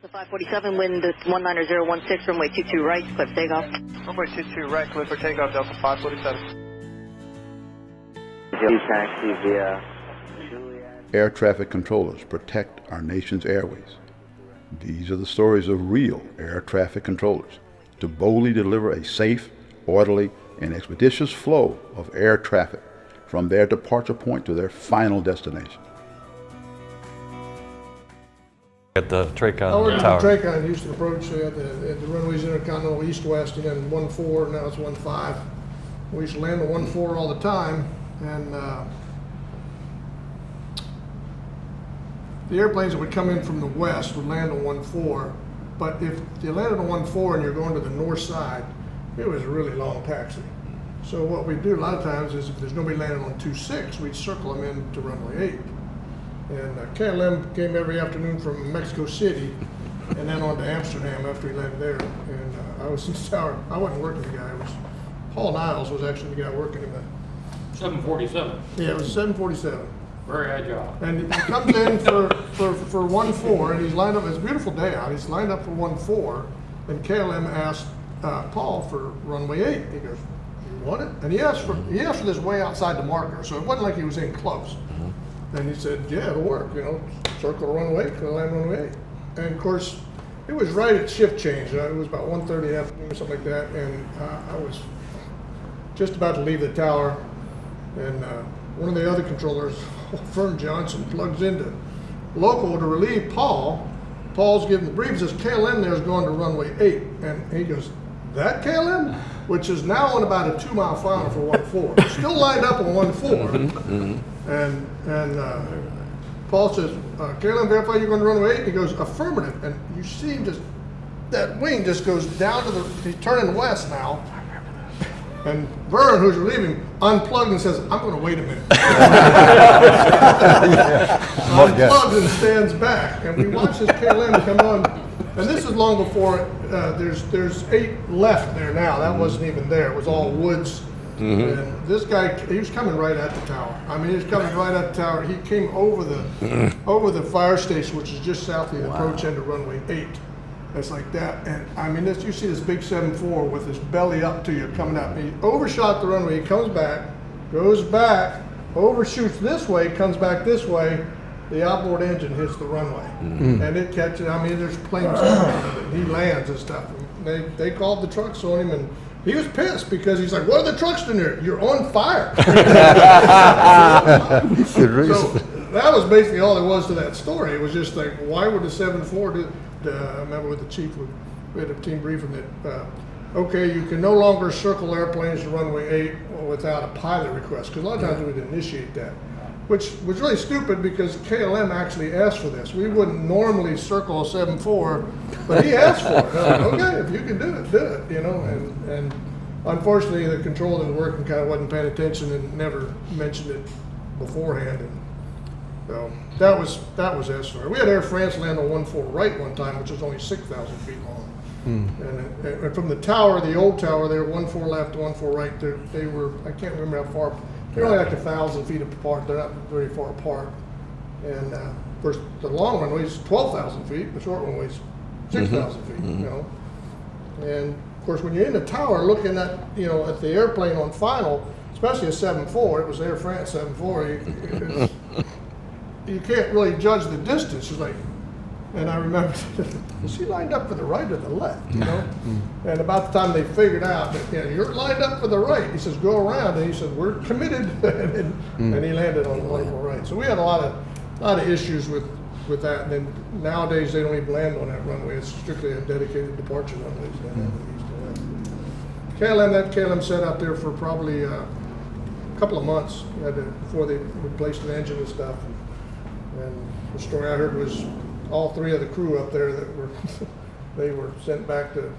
Delta 547, wind 19016, runway 22 right, clear for takeoff. Runway 22 right, clear for takeoff, Delta 547. Taxi via Air traffic controllers protect our nation's airways. These are the stories of real air traffic controllers to boldly deliver a safe, orderly, and expeditious flow of air traffic from their departure point to their final destination. At the Tracon I worked Tower. at the Tracon Houston Approach, so at the runways Intercontinental East-West, and then 1-4, now it's 1-5. We used to land on 1-4 all the time, and the airplanes that would come in from the west would land on 1-4, but if you landed on 1-4 and you're going to the north side, it was a really long taxi. So what we do a lot of times is if there's nobody landing on 2-6, we'd circle them into runway 8. And KLM came every afternoon from Mexico City and then on to Amsterdam after he landed there. And I was in the tower. I wasn't working the guy. It was Paul Niles was actually the guy working him. 747. Yeah, it was 747. Very agile. And he comes in for 1-4, and he's lined up. It's a beautiful day out. He's lined up for 1-4, and KLM asked Paul for runway 8. He goes, "You want it?" And he asked for this way outside the marker, so it wasn't like he was in close. And he said, "Yeah, it'll work. You know, circle runway 8, land runway 8." And of course, it was right at shift change. It was about 1:30 afternoon or something like that, and I was just about to leave the tower, and one of the other controllers, Fern Johnson, plugs into local to relieve Paul. Paul's giving the brief. He says, "KLM there is going to runway 8." And he goes, "That KLM?" Which is now on about a 2-mile final for 1-4. Still lined up on 1-4. And Paul says, "KLM verify you're going to runway 8?" He goes, "Affirmative." And you see him just, that wing just goes down to he's turning west now. And Vern, who's relieving, unplugged and says, "I'm going to wait a minute." Unplugs and stands back. And we watch this KLM come on. And this is long before, there's 8 left there now. That wasn't even there. It was all woods. And this guy, he was coming right at the tower. I mean, he was coming right at the tower. He came over the fire station, which is just south of the approach end of runway 8. It's like that. And I mean, you see this big 7-4 with his belly up to you coming up. He overshot the runway. He comes back, goes back, overshoots this way, comes back this way. The outboard engine hits the runway, and it catches. I mean, there's planes coming. He lands and stuff. And they called the trucks on him, and he was pissed because he's like, "What are the trucks doing there? You're on fire." So that was basically all there was to that story. It was just like, why would the 7-4 do? I remember with the chief, we had a team briefing that, okay, you can no longer circle airplanes to runway 8 without a pilot request, because a lot of times we'd initiate that, which was really stupid because KLM actually asked for this. We wouldn't normally circle a 7-4, but he asked for it. Like, okay, if you can do it, you know. And unfortunately, the controller that was working kind of wasn't paying attention and never mentioned it beforehand. And so that was that story. We had Air France land on 1-4 right one time, which was only 6,000 feet long. And from the tower, the old tower there, 1-4 left, 1-4 right, they were, I can't remember how far. They're only like 1,000 feet apart. They're not very far apart. And of course, the long runway's 12,000 feet. The short runway's 6,000 feet. You know. And of course, when you're in the tower looking at at the airplane on final, especially a 7-4, it was Air France 7-4. You can't really judge the distance. It's like, and I remember, is he lined up for the right or the left? You know. And about the time they figured out that you're lined up for the right, he says go around, and he said we're committed, and he landed on the 1-4 right. So we had a lot of issues with that. And then nowadays they don't even land on that runway. It's strictly a dedicated departure runway. KLM sat out there for probably a couple of months before they replaced an engine and stuff. And the story I heard was all 3 of the crew up there that were they were sent back to